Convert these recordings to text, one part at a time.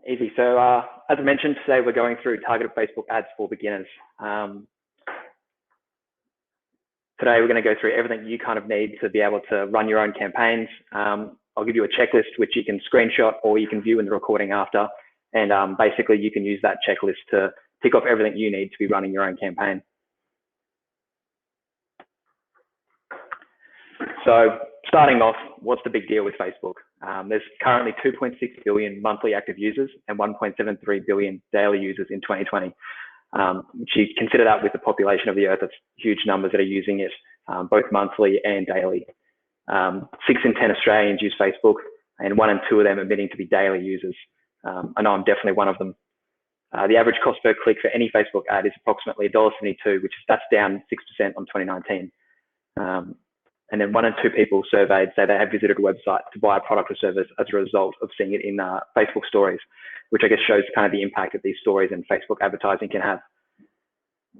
Easy. So as I mentioned, today we're going through targeted Facebook ads for beginners. Today we're going to go through everything you kind of need to be able to run your own campaigns. I'll give you a checklist which you can screenshot or you can view in the recording after. And basically you can use that checklist to tick off everything you need to be running your own campaign. So starting off, what's the big deal with Facebook? There's currently 2.6 billion monthly active users and 1.73 billion daily users in 2020. Which you consider that with the population of the earth, that's huge numbers that are using it both monthly and daily. 6 in 10 Australians use Facebook and 1 in 2 of them admitting to be daily users. I know I'm definitely one of them. The average cost per click for any Facebook ad is approximately $1.72, that's down 6% on 2019. And then 1 in 2 people surveyed say they have visited a website to buy a product or service as a result of seeing it in Facebook stories, which I guess shows kind of the impact that these stories and Facebook advertising can have.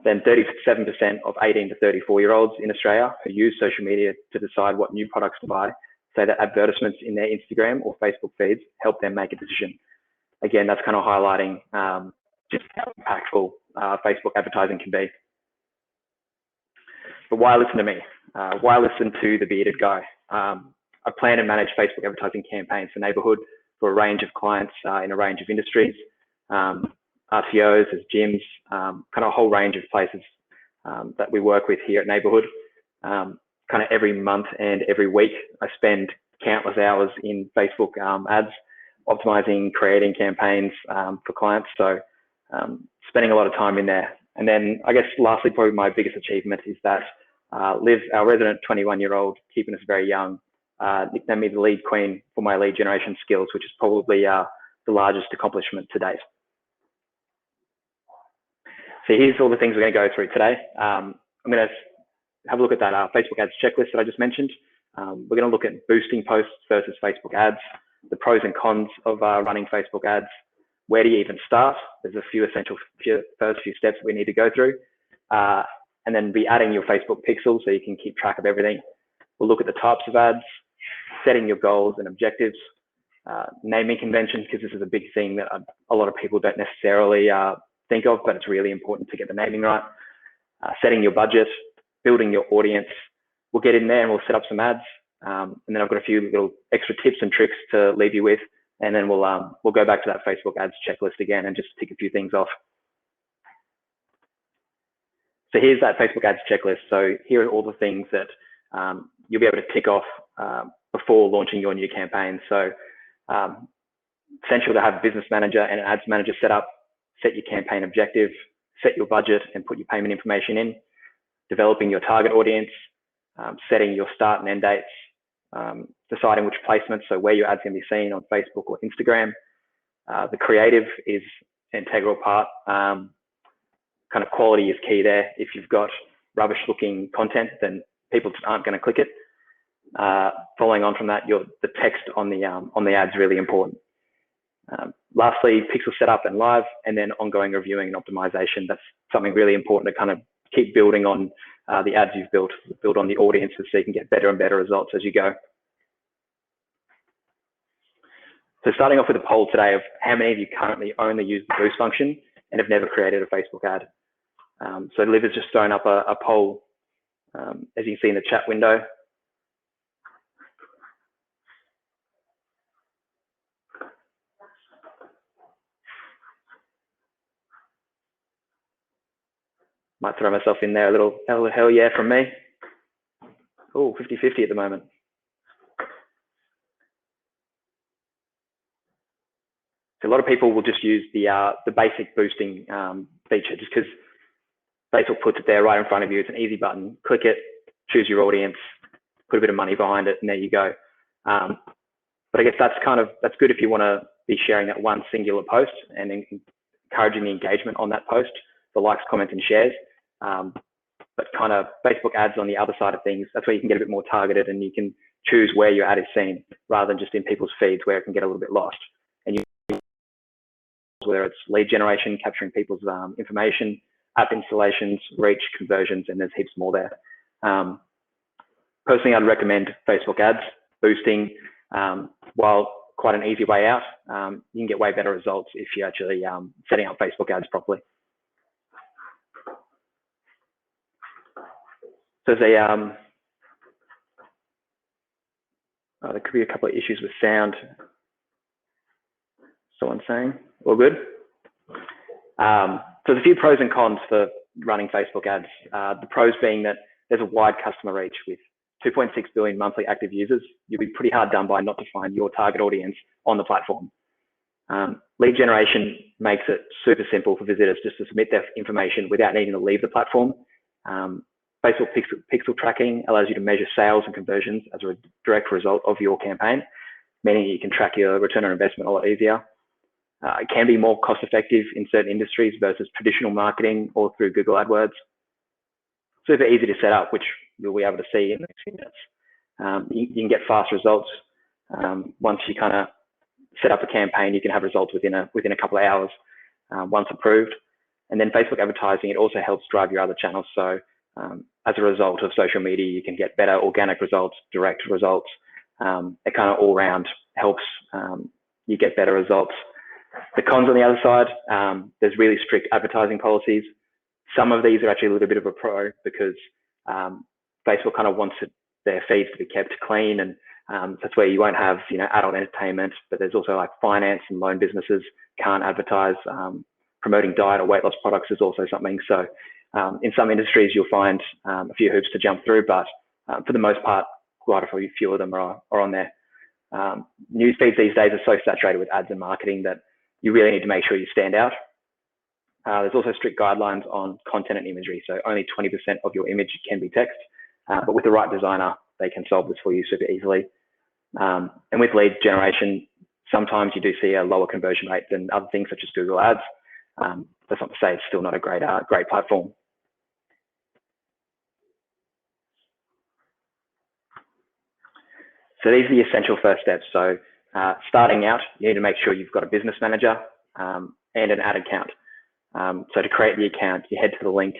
Then 37% of 18 to 34-year-olds in Australia who use social media to decide what new products to buy say that advertisements in their Instagram or Facebook feeds help them make a decision. Again, that's kind of highlighting just how impactful Facebook advertising can be. But why listen to me? Why listen to the bearded guy? I plan and manage Facebook advertising campaigns for neighborhood for a range of clients in a range of industries, RTOs, as gyms, kind of a whole range of places that we work with here at Neighbourhood. Kind of every month and every week, I spend countless hours in Facebook ads, optimizing, creating campaigns for clients. So spending a lot of time in there. And then I guess lastly, probably my biggest achievement is that Liv, our resident 21-year-old, keeping us very young, nicknamed me the lead queen for my lead generation skills, which is probably the largest accomplishment to date. So here's all the things we're going to go through today. I'm going to have a look at that Facebook ads checklist that I just mentioned. We're going to look at boosting posts versus Facebook ads, the pros and cons of running Facebook ads. Where do you even start? There's a few essential first few steps we need to go through. And then be adding your Facebook pixel so you can keep track of everything. We'll look at the types of ads, setting your goals and objectives, naming conventions, because this is a big thing that a lot of people don't necessarily think of, but it's really important to get the naming right. Setting your budget, building your audience. We'll get in there and we'll set up some ads. And then I've got a few little extra tips and tricks to leave you with. And then we'll go back to that Facebook ads checklist again and just tick a few things off. So here's that Facebook ads checklist. So here are all the things that you'll be able to tick off before launching your new campaign. So essential to have a business manager and an ads manager set up, set your campaign objective, set your budget and put your payment information in, developing your target audience, setting your start and end dates, deciding which placements, so where your ads can be seen on Facebook or Instagram. The creative is an integral part. Kind of quality is key there. If you've got rubbish looking content, then people just aren't going to click it. Following on from that, the text on the ad's really important. Lastly, pixel setup and live, and then ongoing reviewing and optimization. That's something really important to kind of keep building on the ads you've build on the audiences so you can get better and better results as you go. So starting off with a poll today of how many of you currently only use the boost function and have never created a Facebook ad. So Liv has just thrown up a poll, as you can see in the chat window. Might throw myself in there, a little hell yeah from me. Oh, 50-50 at the moment. So a lot of people will just use the basic boosting feature just because Facebook puts it there right in front of you. It's an easy button. Click it, choose your audience, put a bit of money behind it, and there you go. But I guess that's good if you want to be sharing that one singular post and encouraging the engagement on that post, the likes, comments, and shares. But kind of Facebook ads on the other side of things, that's where you can get a bit more targeted and you can choose where your ad is seen rather than just in people's feeds where it can get a little bit lost. And whether it's lead generation, capturing people's information, app installations, reach, conversions, and there's heaps more there. Personally, I'd recommend Facebook ads, boosting. While quite an easy way out. You can get way better results if you're actually setting up Facebook ads properly. So there's there could be a couple of issues with sound. Someone saying, all good? So there's a few pros and cons for running Facebook ads. The pros being that there's a wide customer reach with 2.6 billion monthly active users. You'll be pretty hard done by not to find your target audience on the platform. Lead generation makes it super simple for visitors just to submit their information without needing to leave the platform. Facebook pixel tracking allows you to measure sales and conversions as a direct result of your campaign, meaning you can track your return on investment a lot easier. It can be more cost effective in certain industries versus traditional marketing or through Google AdWords. Super easy to set up, which you'll be able to see in the next few minutes. You can get fast results. Once you kind of set up a campaign, you can have results within a couple of hours once approved. And then Facebook advertising, it also helps drive your other channels. So as a result of social media, you can get better organic results, direct results. It kind of all round helps you get better results. The cons on the other side, there's really strict advertising policies. Some of these are actually a little bit of a pro because Facebook kind of wants their feeds to be kept clean, and that's where you won't have adult entertainment, but there's also like finance and loan businesses can't advertise. Promoting diet or weight loss products is also something. So in some industries you'll find a few hoops to jump through, but for the most part, quite a few of them are on there. News feeds these days are so saturated with ads and marketing that you really need to make sure you stand out. There's also strict guidelines on content and imagery. So only 20% of your image can be text, but with the right designer, they can solve this for you super easily. And with lead generation, sometimes you do see a lower conversion rate than other things such as Google Ads. That's not to say it's still not a great platform. So these are the essential first steps. So starting out, you need to make sure you've got a business manager and an ad account. So to create the account, you head to the link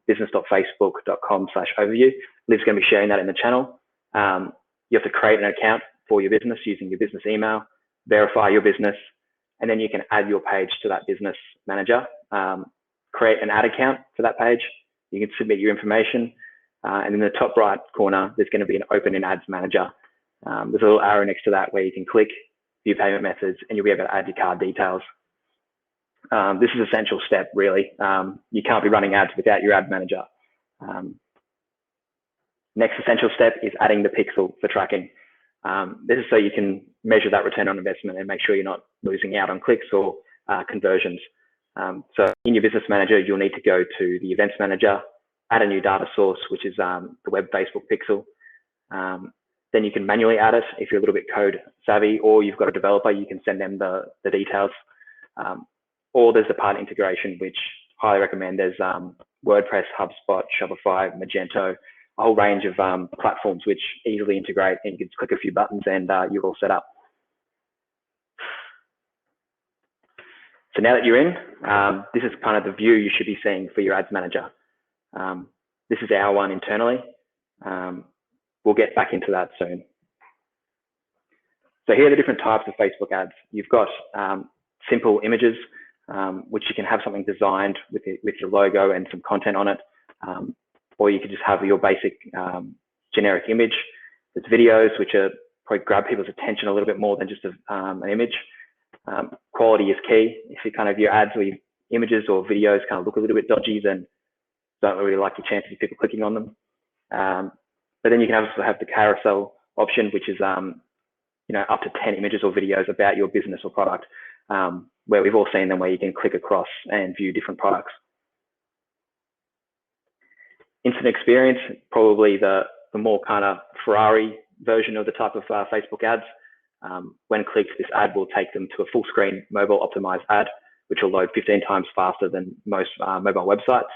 business.facebook.com/overview. Liv's going to be sharing that in the channel. You have to create an account for your business using your business email, verify your business, and then you can add your page to that business manager. Create an ad account for that page. You can submit your information. And in the top right corner, there's going to be an open in ads manager. There's a little arrow next to that where you can click view payment methods and you'll be able to add your card details. This is an essential step, really. You can't be running ads without your ad manager. Next essential step is adding the pixel for tracking. This is so you can measure that return on investment and make sure you're not losing out on clicks or conversions. So in your business manager, you'll need to go to the events manager, add a new data source, which is the web Facebook pixel. Then you can manually add it if you're a little bit code savvy, or you've got a developer, you can send them the details. Or there's the part integration, which I highly recommend. There's WordPress, HubSpot, Shopify, Magento, a whole range of platforms which easily integrate, and you can just click a few buttons and you're all set up. So now that you're in, this is kind of the view you should be seeing for your ads manager. This is our one internally. We'll get back into that soon. So here are the different types of Facebook ads. You've got simple images, which you can have something designed with your logo and some content on it. Or you could just have your basic generic image. There's videos, which are probably grab people's attention a little bit more than just an image. Quality is key. If you kind of your ads or your images or videos kind of look a little bit dodgy, then don't really like your chances of people clicking on them. But then you can also have the carousel option, which is up to 10 images or videos about your business or product, where we've all seen them, where you can click across and view different products. Instant experience, probably the more kind of Ferrari version of the type of Facebook ads. When clicked, this ad will take them to a full screen mobile optimized ad, which will load 15 times faster than most mobile websites.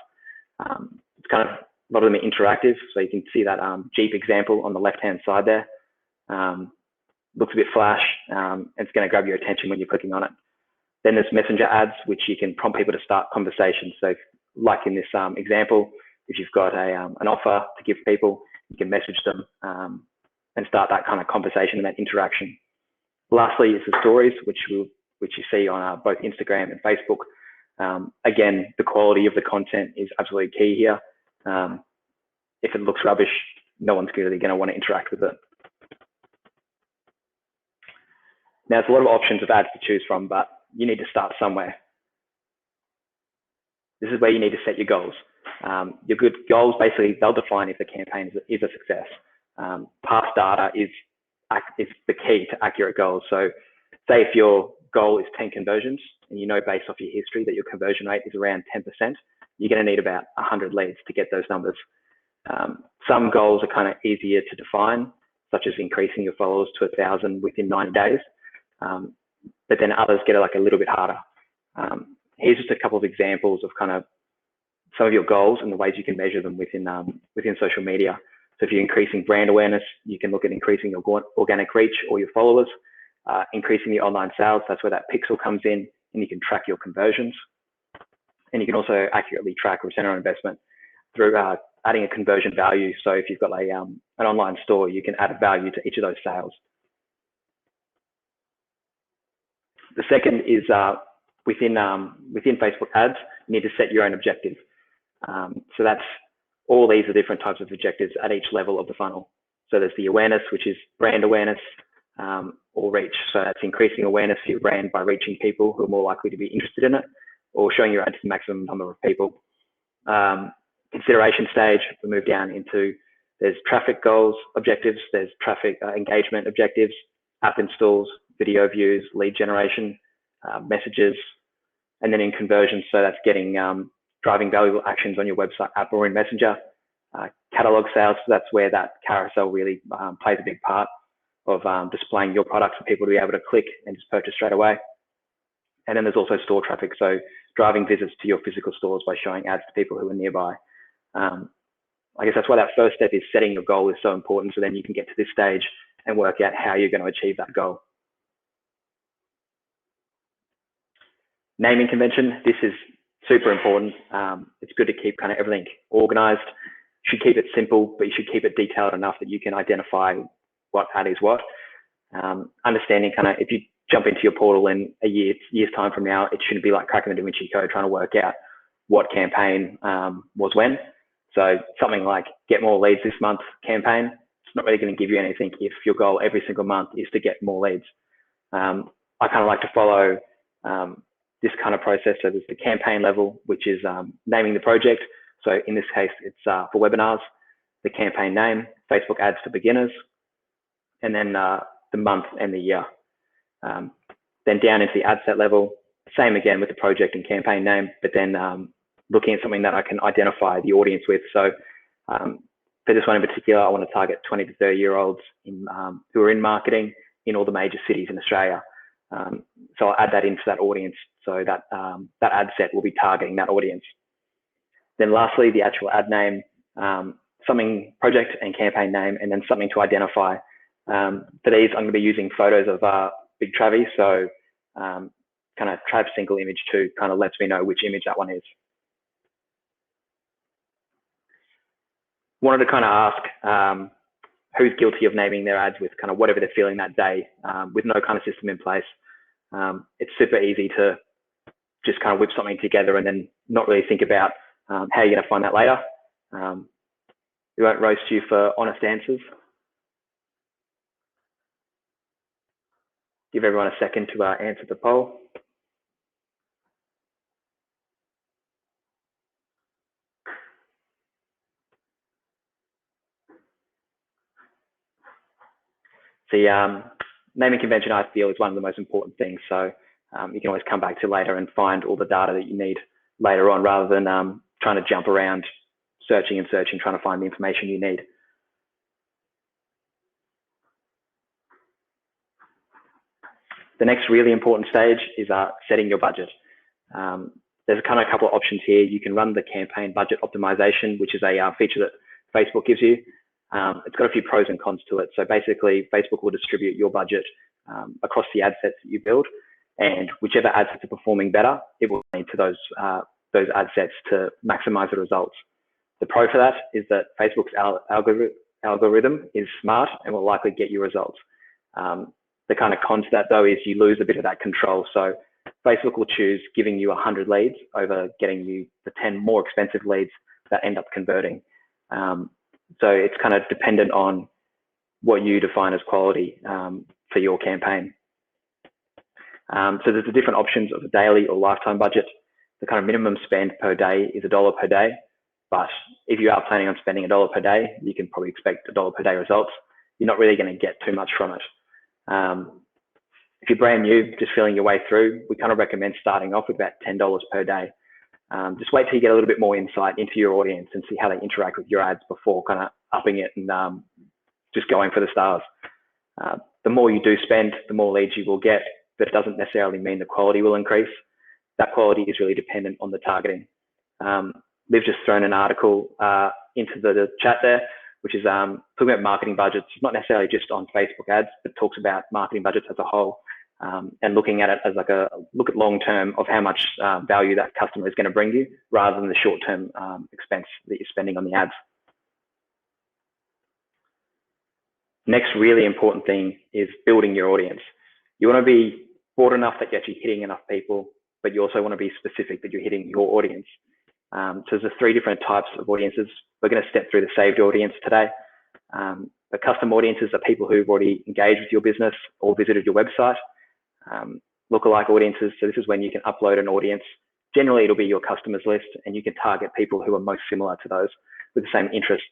It's kind of, a lot of them are interactive, so you can see that Jeep example on the left-hand side there. Looks a bit flash, and it's going to grab your attention when you're clicking on it. Then there's messenger ads, which you can prompt people to start conversations. So like in this example, if you've got an offer to give people, you can message them and start that kind of conversation and that interaction. Lastly is the stories, which you see on both Instagram and Facebook. Again, the quality of the content is absolutely key here. If it looks rubbish, no one's really going to want to interact with it. Now, there's a lot of options of ads to choose from, but you need to start somewhere. This is where you need to set your goals. Your good goals, basically, they'll define if the campaign is a success. Past data is the key to accurate goals. So say if your goal is 10 conversions and you know based off your history that your conversion rate is around 10%, you're going to need about 100 leads to get those numbers. Some goals are kind of easier to define, such as increasing your followers to 1,000 within 90 days. But then others get like a little bit harder. Here's just a couple of examples of kind of some of your goals and the ways you can measure them within social media. So if you're increasing brand awareness, you can look at increasing your organic reach or your followers, increasing your online sales. That's where that pixel comes in, and you can track your conversions. And you can also accurately track return on investment through adding a conversion value. So if you've got an online store, you can add a value to each of those sales. The second is within Facebook ads, you need to set your own objective. So that's all these are different types of objectives at each level of the funnel. So there's the awareness, which is brand awareness, or reach. So that's increasing awareness for your brand by reaching people who are more likely to be interested in it, or showing your ad to the maximum number of people. Consideration stage, we move down into, there's traffic goals, objectives, there's traffic engagement objectives, app installs, video views, lead generation, messages, and then in conversions, so that's getting driving valuable actions on your website, app, or in Messenger. Catalog sales, so that's where that carousel really plays a big part of displaying your product for people to be able to click and just purchase straight away. And then there's also store traffic, so driving visits to your physical stores by showing ads to people who are nearby. I guess that's why that first step is setting your goal is so important, so then you can get to this stage and work out how you're going to achieve that goal. Naming convention, this is super important. It's good to keep kind of everything organized. You should keep it simple, but you should keep it detailed enough that you can identify what ad is what. Understanding kind of, if you jump into your portal in a year's time from now, it shouldn't be like cracking the Da Vinci Code trying to work out what campaign was when. So something like get more leads this month campaign, it's not really going to give you anything if your goal every single month is to get more leads. I kind of like to follow this kind of process. So there's the campaign level, which is naming the project. So in this case, it's for webinars, the campaign name, Facebook ads for beginners, and then the month and the year. Then down into the ad set level, same again with the project and campaign name, but then looking at something that I can identify the audience with. So for this one in particular, I want to target 20 to 30-year-olds who are in marketing in all the major cities in Australia. So I'll add that into that audience, so that that ad set will be targeting that audience. Then lastly, the actual ad name, something project and campaign name, and then something to identify. For these, I'm going to be using photos of Big Travi. So kind of Trav single image 2 kind of lets me know which image that one is. Wanted to kind of ask who's guilty of naming their ads with kind of whatever they're feeling that day, with no kind of system in place. It's super easy to just kind of whip something together and then not really think about how you're going to find that later. We won't roast you for honest answers. Give everyone a second to answer the poll. The naming convention, I feel, is one of the most important things. So you can always come back to later and find all the data that you need later on, rather than trying to jump around, searching and searching, trying to find the information you need. The next really important stage is setting your budget. There's kind of a couple of options here. You can run the campaign budget optimization, which is a feature that Facebook gives you. It's got a few pros and cons to it. So basically, Facebook will distribute your budget across the ad sets that you build, and whichever ad sets are performing better, it will lead to those ad sets to maximize the results. The pro for that is that Facebook's algorithm is smart and will likely get you results. The kind of con to that though is you lose a bit of that control. So Facebook will choose giving you 100 leads over getting you the 10 more expensive leads that end up converting. So it's kind of dependent on what you define as quality for your campaign. So there's the different options of a daily or lifetime budget. The kind of minimum spend per day is $1 per day. But if you are planning on spending $1 per day, you can probably expect $1 per day results. You're not really going to get too much from it. If you're brand new, just feeling your way through, we kind of recommend starting off with about $10 per day. Just wait till you get a little bit more insight into your audience and see how they interact with your ads before kind of upping it and just going for the stars. The more you do spend, the more leads you will get, but it doesn't necessarily mean the quality will increase. That quality is really dependent on the targeting. We've just thrown an article into the chat there, which is talking about marketing budgets, not necessarily just on Facebook ads, but talks about marketing budgets as a whole, and looking at it as like a look at long term of how much value that customer is going to bring you rather than the short term expense that you're spending on the ads. Next really important thing is building your audience. You want to be broad enough that you're actually hitting enough people, but you also want to be specific that you're hitting your audience. So there's 3 different types of audiences. We're going to step through the saved audience today. The custom audiences are people who've already engaged with your business or visited your website. Lookalike audiences, so this is when you can upload an audience. Generally, it'll be your customers list, and you can target people who are most similar to those with the same interests.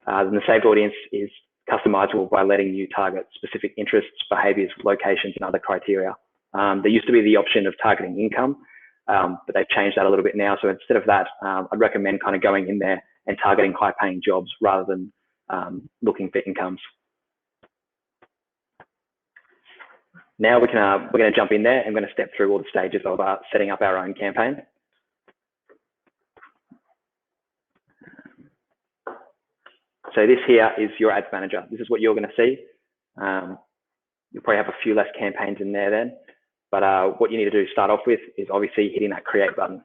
Then the saved audience is customizable by letting you target specific interests, behaviors, locations, and other criteria. There used to be the option of targeting income, but they've changed that a little bit now. So instead of that, I'd recommend kind of going in there and targeting high-paying jobs rather than looking for incomes. Now we're going to jump in there. I'm going to step through all the stages of setting up our own campaign. So this here is your ads manager. This is what you're going to see. You'll probably have a few less campaigns in there then, but what you need to do to start off with is obviously hitting that create button.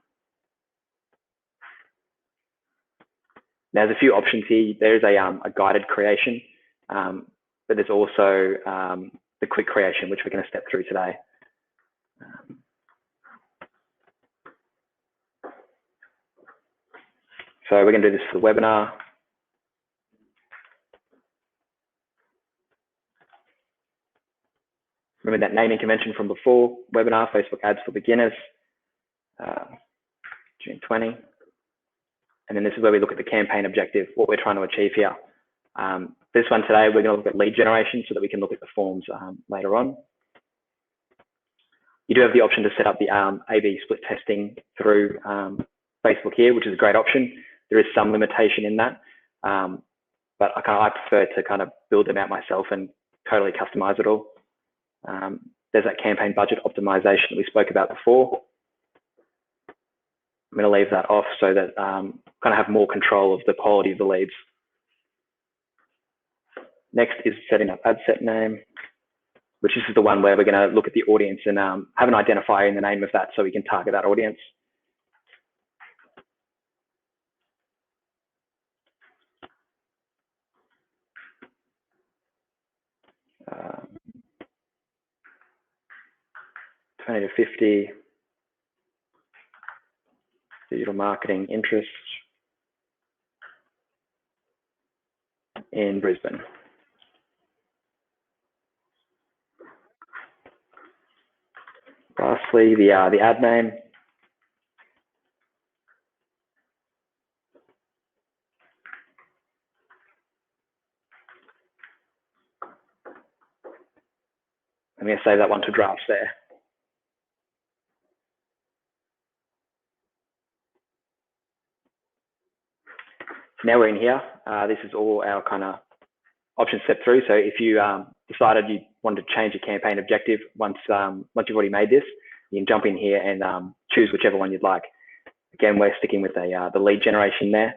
Now there's a few options here. There's a guided creation, but there's also the quick creation, which we're going to step through today. So we're going to do this for the webinar. Remember that naming convention from before, webinar, Facebook ads for beginners, June 20. And then this is where we look at the campaign objective, what we're trying to achieve here. This one today, we're going to look at lead generation so that we can look at the forms later on. You do have the option to set up the A/B split testing through Facebook here, which is a great option. There is some limitation in that, but I prefer to kind of build them out myself and totally customize it all. There's that campaign budget optimization that we spoke about before. I'm going to leave that off so that kind of have more control of the quality of the leads. Next is setting up ad set name, which is the one where we're going to look at the audience and have an identifier in the name of that so we can target that audience. Uh, 20 to 50, digital marketing interests in Brisbane. Lastly, the ad name. I'm going to save that one to drafts there. Now we're in here. This is all our kind of options step through. So if you decided you wanted to change your campaign objective once you've already made this, you can jump in here and choose whichever one you'd like. Again, we're sticking with the lead generation there.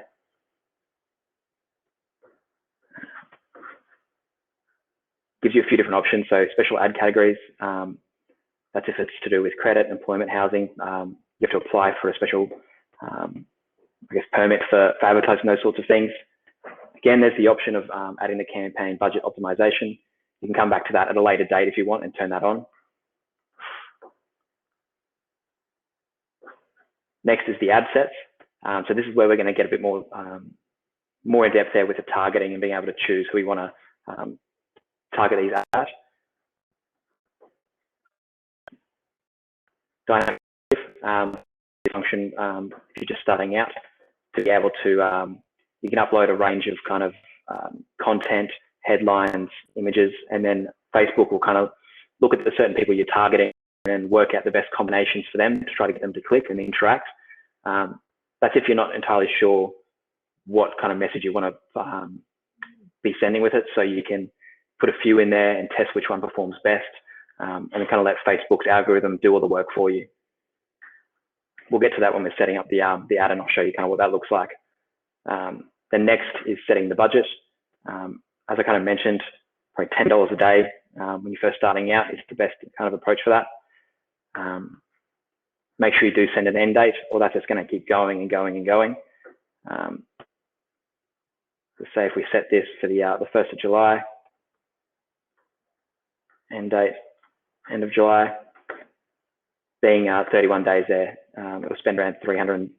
Gives you a few different options. So special ad categories, that's if it's to do with credit, employment, housing. You have to apply for a special permit for advertising, those sorts of things. Again, there's the option of adding the campaign budget optimization. You can come back to that at a later date if you want and turn that on. Next is the ad sets. So this is where we're going to get a bit more in depth there with the targeting and being able to choose who we want to target these at. Dynamic function if you're just starting out, to be able to you can upload a range of kind of content, headlines, images, and then Facebook will kind of look at the certain people you're targeting and work out the best combinations for them to try to get them to click and interact. That's if you're not entirely sure what kind of message you want to be sending with it. So you can put a few in there and test which one performs best, and then kind of let Facebook's algorithm do all the work for you. We'll get to that when we're setting up the ad, and I'll show you kind of what that looks like. Then next is setting the budget. As I kind of mentioned, probably $10 a day when you're first starting out is the best kind of approach for that. Make sure you do send an end date, or that's just going to keep going and going and going. Let's say if we set this for the 1st of July, end date, end of July, being 31 days there, it will spend around $310.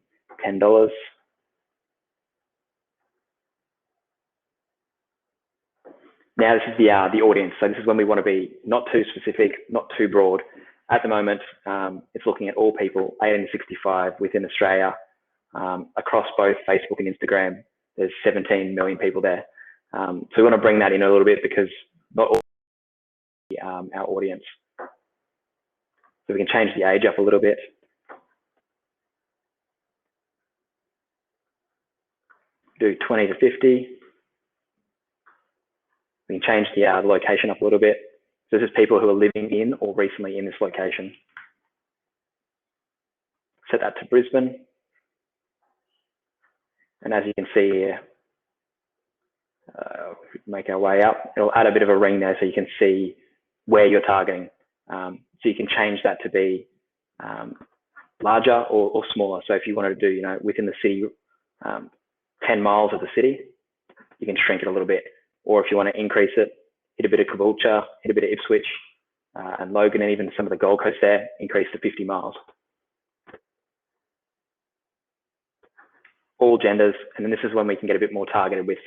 Now this is the audience. So this is when we want to be not too specific, not too broad. At the moment, it's looking at all people 18 to 65 within Australia, across both Facebook and Instagram. There's 17 million people there. So we want to bring that in a little bit because not all our audience. So we can change the age up a little bit. Do 20 to 50. We can change the location up a little bit. So this is people who are living in or recently in this location. Set that to Brisbane. And as you can see here, make our way up. It'll add a bit of a ring there so you can see where you're targeting. So you can change that to be larger or smaller. So if you wanted to do, within the city, 10 miles of the city, you can shrink it a little bit. Or if you want to increase it, hit a bit of Caboolture, hit a bit of Ipswich, and Logan, and even some of the Gold Coast there, increase to 50 miles. All genders, and then this is when we can get a bit more targeted with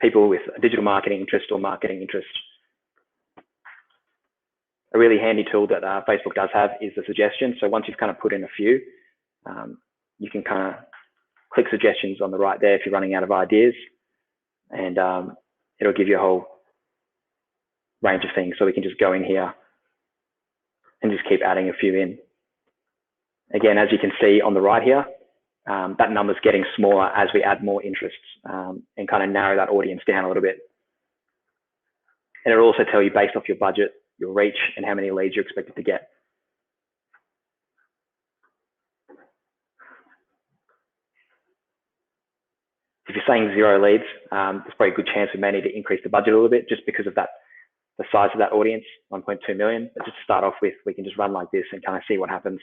people with a digital marketing interest or marketing interest. A really handy tool that Facebook does have is the suggestion. So once you've kind of put in a few, you can kind of click suggestions on the right there if you're running out of ideas, and it'll give you a whole range of things. So we can just go in here and just keep adding a few in. Again, as you can see on the right here, that number's getting smaller as we add more interests and kind of narrow that audience down a little bit. And it'll also tell you based off your budget, your reach, and how many leads you're expected to get. If you're saying 0 leads, there's probably a good chance we may need to increase the budget a little bit just because of that, the size of that audience, 1.2 million. But just to start off with, we can just run like this and kind of see what happens.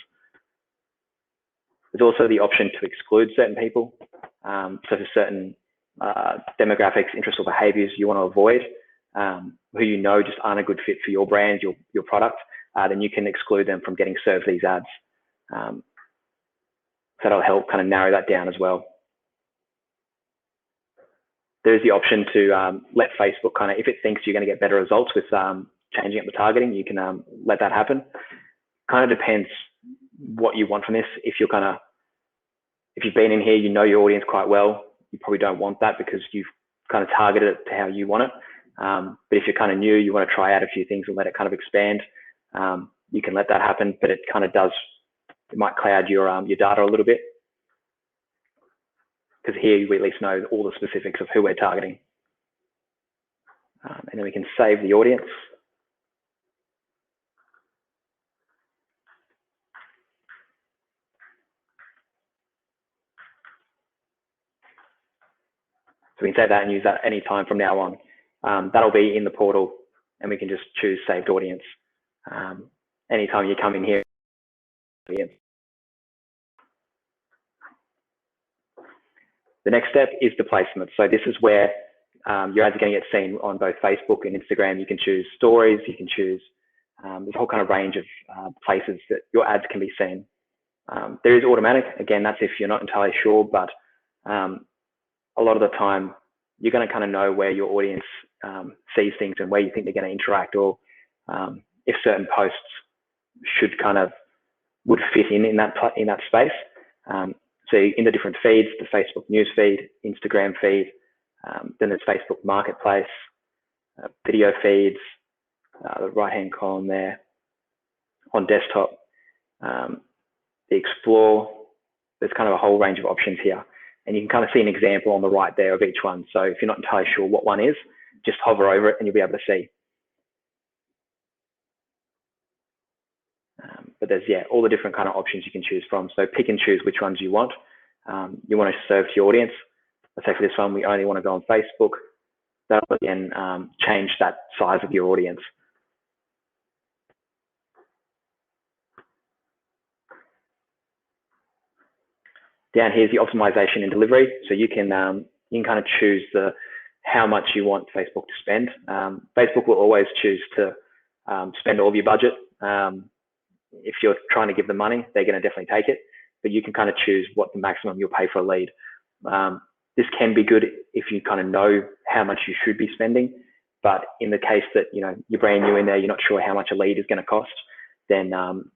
There's also the option to exclude certain people. So for certain demographics, interests, or behaviors you want to avoid, who just aren't a good fit for your brand, your product, then you can exclude them from getting served these ads. So that'll help kind of narrow that down as well. There's the option to let Facebook kind of, if it thinks you're going to get better results with changing up the targeting, you can let that happen. Kind of depends what you want from this. If you've been in here, you know your audience quite well, you probably don't want that because you've kind of targeted it to how you want it. But if you're kind of new, you want to try out a few things and let it kind of expand, you can let that happen, but it kind of does, it might cloud your data a little bit. Because here we at least know all the specifics of who we're targeting. And then we can save the audience. So we can save that and use that anytime from now on. That'll be in the portal, and we can just choose saved audience. Anytime you come in here. The next step is the placement. So this is where your ads are going to get seen on both Facebook and Instagram. You can choose stories, you can choose there's a whole kind of range of places that your ads can be seen. There is automatic, again, that's if you're not entirely sure, but a lot of the time you're going to kind of know where your audience sees things and where you think they're going to interact, or if certain posts would fit in that space. So in the different feeds, the Facebook news feed, Instagram feed, then there's Facebook Marketplace, video feeds, the right-hand column there on desktop, the Explore. There's kind of a whole range of options here, and you can kind of see an example on the right there of each one. So if you're not entirely sure what one is, just hover over it and you'll be able to see. But there's, all the different kind of options you can choose from. So pick and choose which ones you want. You want to serve to your audience. Let's say for this one, we only want to go on Facebook. That'll again change that size of your audience. Down here is the optimization and delivery. So you can kind of choose how much you want Facebook to spend. Facebook will always choose to spend all of your budget. If you're trying to give them money, they're going to definitely take it, but you can kind of choose what the maximum you'll pay for a lead. This can be good if you kind of know how much you should be spending, but in the case that you're brand new in there, you're not sure how much a lead is going to cost, then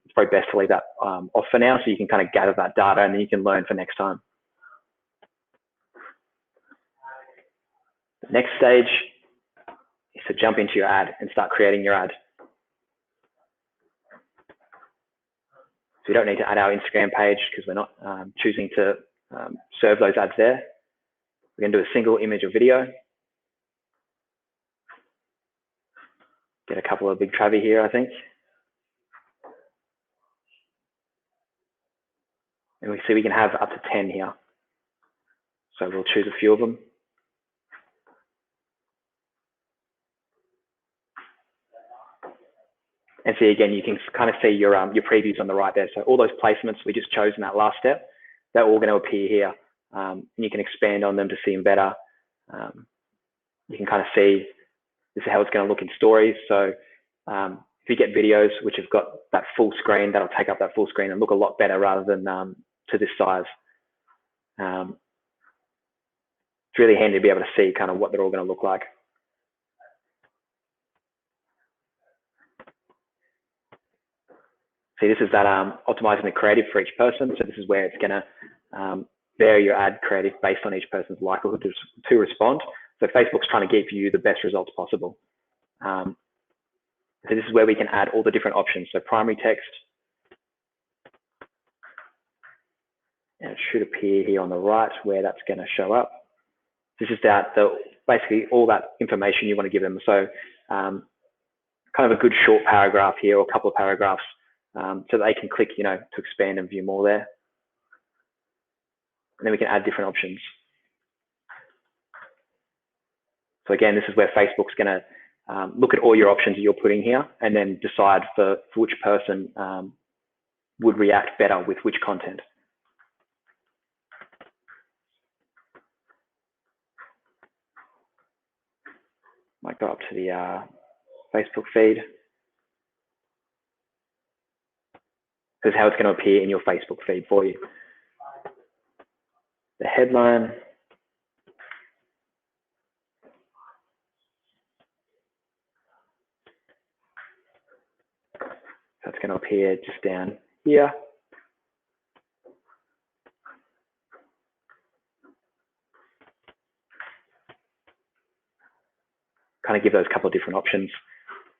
it's probably best to leave that off for now, so you can kind of gather that data and then you can learn for next time. The next stage is to jump into your ad and start creating your ad. So we don't need to add our Instagram page because we're not choosing to serve those ads there. We're going to do a single image or video. Get a couple of big Travi here, I think. And we see we can have up to 10 here. So we'll choose a few of them. And see, again, you can kind of see your previews on the right there. So all those placements we just chose in that last step, they're all going to appear here. And you can expand on them to see them better. You can kind of see this is how it's going to look in stories. So if you get videos which have got that full screen, that'll take up that full screen and look a lot better rather than to this size. It's really handy to be able to see kind of what they're all going to look like. See, this is that optimizing the creative for each person. So this is where it's going to vary your ad creative based on each person's likelihood to respond. So Facebook's trying to give you the best results possible. So this is where we can add all the different options. So primary text, and it should appear here on the right where that's going to show up. This is basically all that information you want to give them. So kind of a good short paragraph here, or a couple of paragraphs, so they can click, to expand and view more there. And then we can add different options. So again, this is where Facebook's going to look at all your options that you're putting here and then decide for which person would react better with which content. Might go up to the Facebook feed. This is how it's going to appear in your Facebook feed for you. The headline. That's going to appear just down here. Kind of give those couple of different options.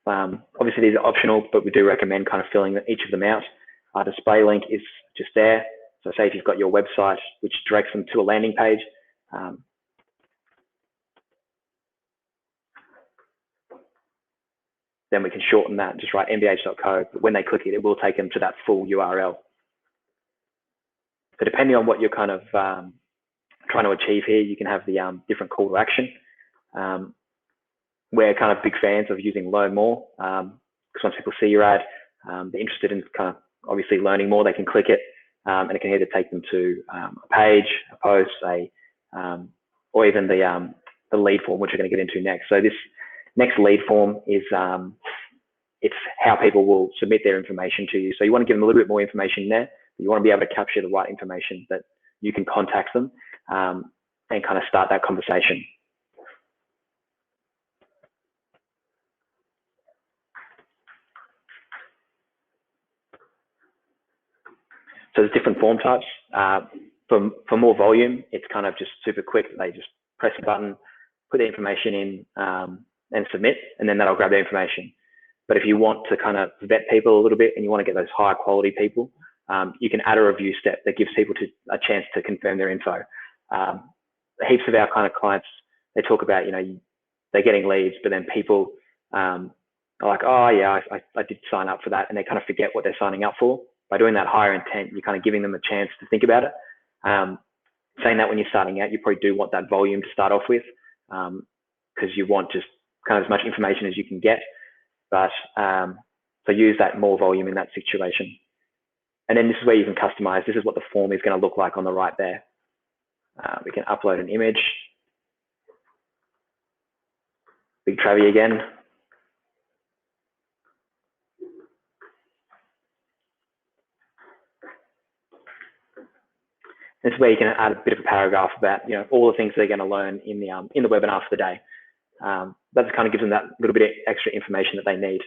Obviously these are optional, but we do recommend kind of filling each of them out. Our display link is just there. So say if you've got your website, which directs them to a landing page, then we can shorten that, just write mbh.co. But when they click it, it will take them to that full URL. So depending on what you're kind of trying to achieve here, you can have the different call to action. We're kind of big fans of using learn more, because once people see your ad, they're interested in kind of obviously learning more, they can click it, and it can either take them to a page, a post, or even the the lead form, which we're going to get into next. So this next lead form is it's how people will submit their information to you. So you want to give them a little bit more information there. But you want to be able to capture the right information that you can contact them and kind of start that conversation. So there's different form types. For more volume, it's kind of just super quick. They just press a button, put the information in and submit, and then that'll grab the information. But if you want to kind of vet people a little bit and you want to get those higher quality people, you can add a review step that gives people a chance to confirm their info. Heaps of our kind of clients, they talk about, they're getting leads, but then people are like, oh yeah, I did sign up for that, and they kind of forget what they're signing up for. By doing that higher intent, you're kind of giving them a chance to think about it. Saying that when you're starting out, you probably do want that volume to start off with, because you want just kind of as much information as you can get. But so use that more volume in that situation. And then this is where you can customize. This is what the form is going to look like on the right there. We can upload an image. Big Travi again. This is where you can add a bit of a paragraph about all the things they're going to learn in the webinar for the day. That just kind of gives them that little bit of extra information that they need.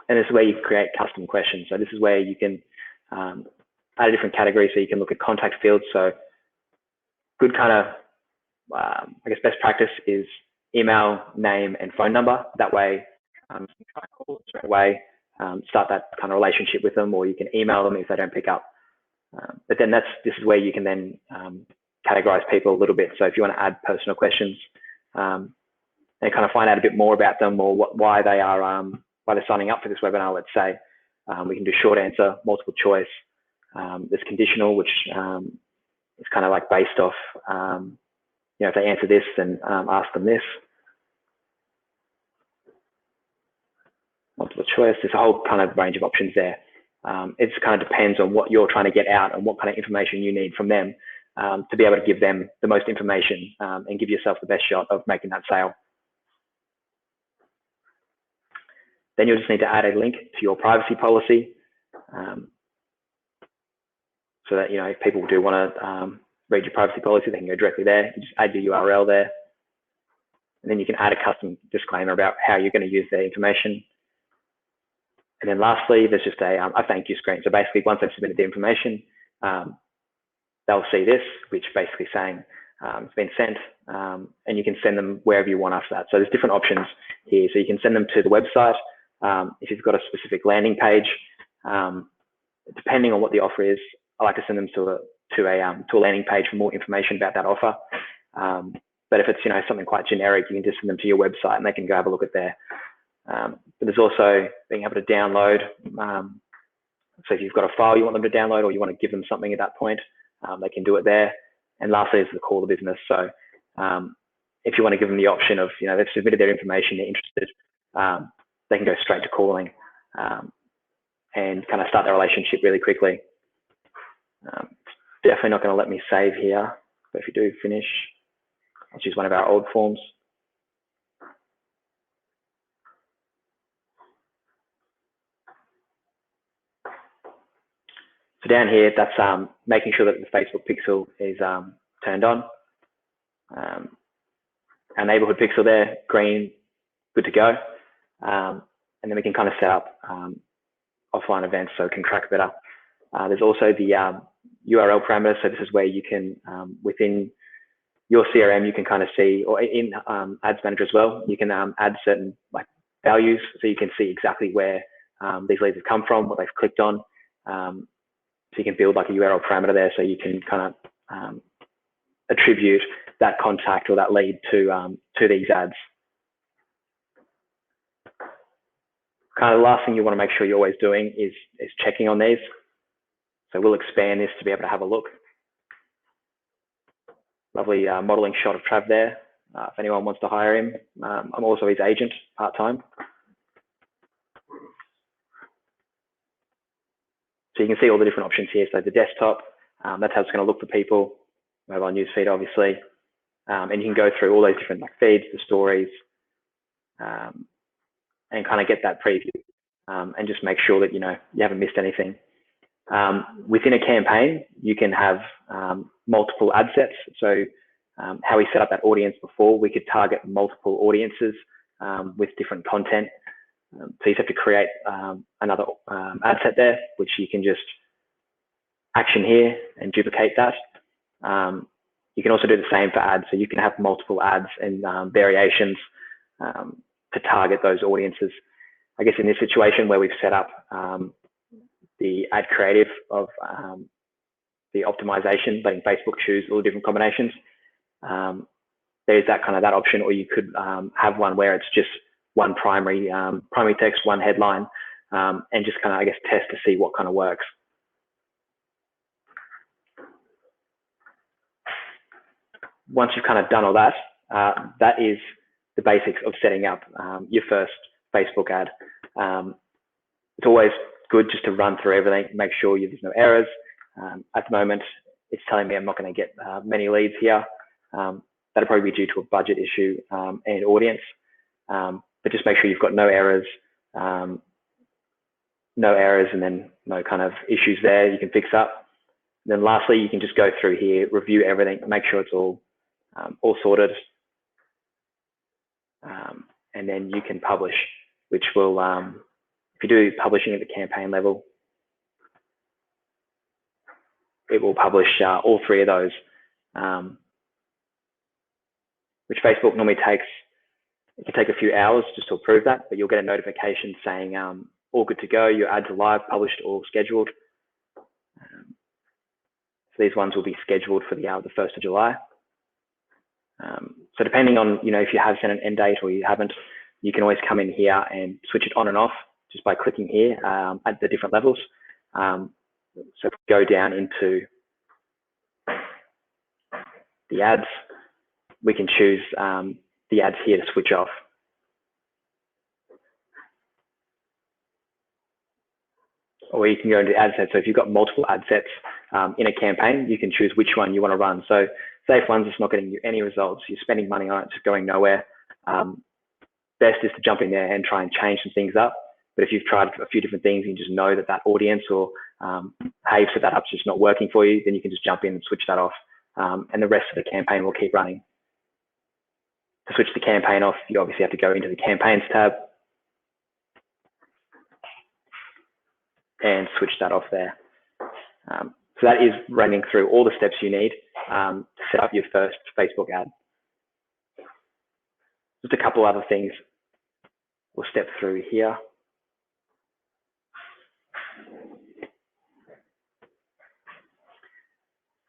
And this is where you create custom questions. So this is where you can add a different category, so you can look at contact fields. So good kind of, I guess, best practice is email, name, and phone number. That way, you can try to call straight away, start that kind of relationship with them, or you can email them if they don't pick up. But then this is where you can then categorize people a little bit. So if you want to add personal questions and kind of find out a bit more about them, or why they're signing up for this webinar, let's say, we can do short answer, multiple choice. There's conditional, which is kind of like based off, if they answer this, then ask them this. Multiple choice. There's a whole kind of range of options there. It kind of depends on what you're trying to get out and what kind of information you need from them to be able to give them the most information and give yourself the best shot of making that sale. Then you'll just need to add a link to your privacy policy so that, if people do want to read your privacy policy, they can go directly there. You just add your URL there. And then you can add a custom disclaimer about how you're going to use their information. And then lastly, there's just a thank you screen. So basically, once they've submitted the information, they'll see this, which basically saying it's been sent, and you can send them wherever you want after that. So there's different options here. So you can send them to the website. If you've got a specific landing page, depending on what the offer is, I like to send them to a landing page for more information about that offer. But if it's something quite generic, you can just send them to your website and they can go have a look at there. But there's also being able to download. So if you've got a file you want them to download, or you want to give them something at that point, they can do it there. And lastly is the call to business. So if you want to give them the option of, they've submitted their information, they're interested, they can go straight to calling and kind of start their relationship really quickly. Definitely not going to let me save here. But if you do finish, I'll choose one of our old forms. So down here, that's making sure that the Facebook pixel is turned on. Our neighborhood pixel there, green, good to go. And then we can kind of set up offline events so it can track better. There's also the URL parameters. So this is where you can, within your CRM, you can kind of see, or in Ads Manager as well, you can add certain values, so you can see exactly where these leads have come from, what they've clicked on. So you can build like a URL parameter there, so you can kind of attribute that contact or that lead to these ads. Kind of the last thing you want to make sure you're always doing is checking on these. So we'll expand this to be able to have a look. Lovely modeling shot of Trav there. If anyone wants to hire him, I'm also his agent part-time. So you can see all the different options here. So the desktop, That's how it's going to look for people. Mobile newsfeed, obviously. And you can go through all those different feeds, the stories, and kind of get that preview and just make sure that, you haven't missed anything. Within a campaign, you can have multiple ad sets. So how we set up that audience before, we could target multiple audiences with different content. So you just have to create another ad set there, which you can just action here and duplicate that. You can also do the same for ads. So you can have multiple ads and variations to target those audiences. I guess in this situation where we've set up the ad creative of the optimization, letting Facebook choose all different combinations, there's that option, or you could have one where it's just one primary text, one headline, and just test to see what kind of works. Once you've done all that, that is the basics of setting up your first Facebook ad. It's always good just to run through everything, make sure there's no errors. At the moment, it's telling me I'm not going to get many leads here. That'll probably be due to a budget issue and audience. But just make sure you've got no errors, and then no issues there you can fix up. And then lastly, you can just go through here, review everything, make sure it's all sorted, and then you can publish, which will, if you do publishing at the campaign level, it will publish all three of those, which Facebook normally takes. It can take a few hours just to approve that, but you'll get a notification saying all good to go, your ads are live, published, or scheduled. So these ones will be scheduled for the 1st of July. So depending on, if you have set an end date or you haven't, you can always come in here and switch it on and off just by clicking here at the different levels. So go down into the ads, we can choose the ads here to switch off. Or you can go into ad sets. So if you've got multiple ad sets in a campaign, you can choose which one you want to run. So say if one's just not getting you any results, you're spending money on it, it's going nowhere. Best is to jump in there and try and change some things up. But if you've tried a few different things and you just know that audience or how you've set that up is just not working for you, then you can just jump in and switch that off. And the rest of the campaign will keep running. To switch the campaign off, you obviously have to go into the campaigns tab and switch that off there. So that is running through all the steps you need to set up your first Facebook ad. Just a couple other things we'll step through here.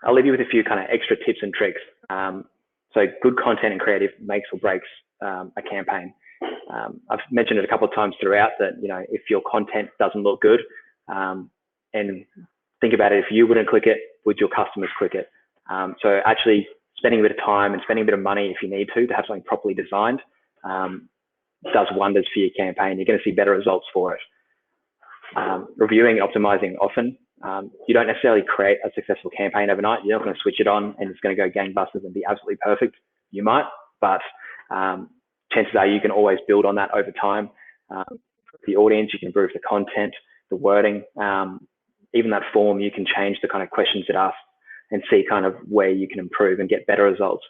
I'll leave you with a few extra tips and tricks. So good content and creative makes or breaks a campaign. I've mentioned it a couple of times throughout that, if your content doesn't look good, and think about it, if you wouldn't click it, would your customers click it? So actually spending a bit of time and spending a bit of money if you need to have something properly designed does wonders for your campaign. You're going to see better results for it. Reviewing and optimizing often. You don't necessarily create a successful campaign overnight. You're not going to switch it on and it's going to go gangbusters and be absolutely perfect. You might, but chances are you can always build on that over time. The audience, you can improve the content, the wording, even that form, you can change the questions it asks and see where you can improve and get better results.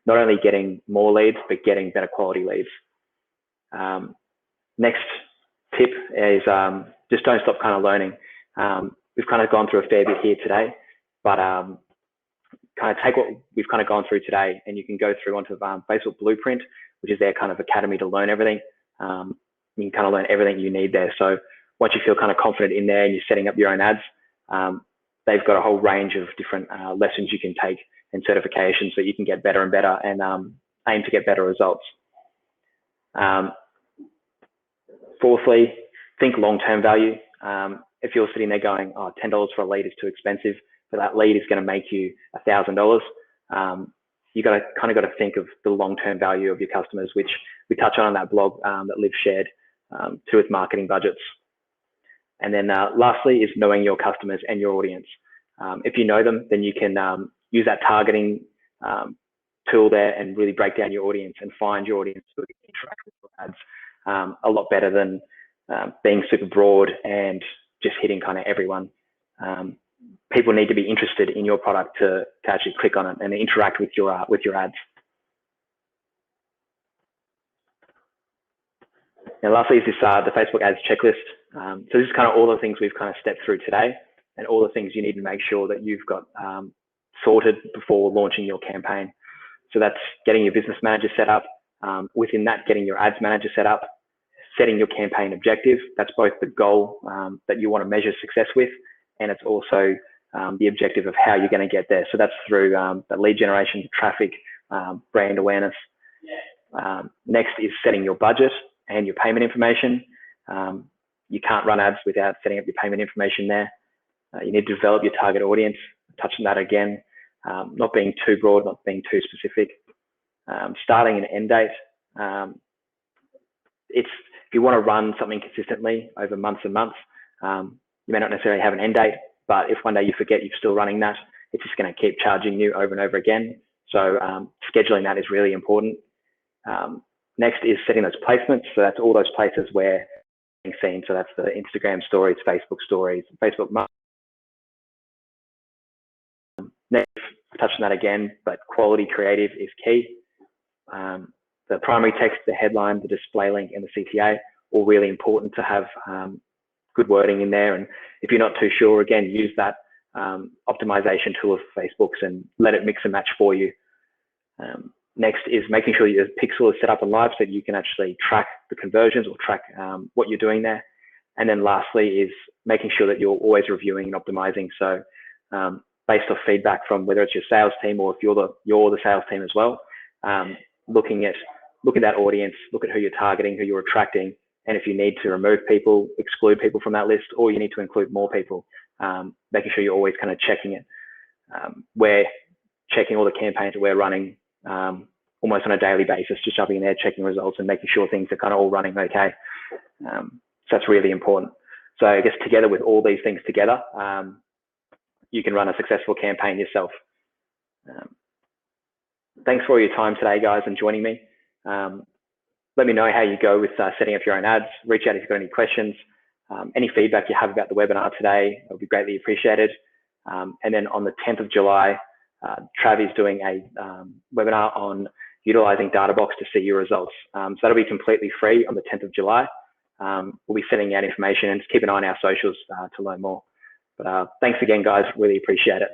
Not only getting more leads, but getting better quality leads. Next tip is just don't stop learning. We've gone through a fair bit here today, but take what we've gone through today and you can go through onto Facebook Blueprint, which is their academy to learn everything. You can learn everything you need there. So once you feel confident in there and you're setting up your own ads, they've got a whole range of different lessons you can take and certifications so you can get better and better and aim to get better results. Fourthly, think long-term value. If you're sitting there going, oh, $10 for a lead is too expensive, but that lead is going to make you $1,000, you got to think of the long-term value of your customers, which we touch on that blog that Liv shared to its marketing budgets. And then lastly is knowing your customers and your audience. If you know them, then you can use that targeting tool there and really break down your audience and find your audience so you can interact with your ads a lot better than being super broad and just hitting kind of everyone. People need to be interested in your product to actually click on it and interact with your ads. And lastly is this the Facebook ads checklist. So this is kind of all the things we've kind of stepped through today and all the things you need to make sure that you've got sorted before launching your campaign. So that's getting your business manager set up. Within that, getting your ads manager set up, setting your campaign objective. That's both the goal that you want to measure success with, and it's also the objective of how you're going to get there. So that's through the lead generation, traffic, brand awareness. Next is setting your budget and your payment information. You can't run ads without setting up your payment information there. You need to develop your target audience, touching that again, not being too broad, not being too specific. Starting an end date. If you want to run something consistently over months and months, you may not necessarily have an end date, but if one day you forget you're still running that, it's just going to keep charging you over and over again. So scheduling that is really important. Next is setting those placements. So that's all those places where being seen. So that's the Instagram stories, Facebook stories, Facebook marketing. Next, touching that again, but quality creative is key. The primary text, the headline, the display link, and the CTA, all really important to have good wording in there. And if you're not too sure, again, use that optimization tool of Facebook's and let it mix and match for you. Next is making sure your pixel is set up and live so that you can actually track the conversions or track what you're doing there. And then lastly is making sure that you're always reviewing and optimizing. So based off feedback from whether it's your sales team or if you're the sales team as well, look at that audience, look at who you're targeting, who you're attracting, and if you need to remove people, exclude people from that list, or you need to include more people, making sure you're always kind of checking it. We're checking all the campaigns that we're running almost on a daily basis, just jumping in there, checking results and making sure things are kind of all running okay. So that's really important. So I guess together with all these things together, you can run a successful campaign yourself. Thanks for your time today, guys, and joining me. Let me know how you go with setting up your own ads. Reach out if you've got any questions. Any feedback you have about the webinar today, it would be greatly appreciated. And then on the 10th of July, Trav is doing a webinar on utilizing Databox to see your results. So that'll be completely free on the 10th of July. We'll be sending out information and just keep an eye on our socials to learn more. But thanks again, guys. Really appreciate it.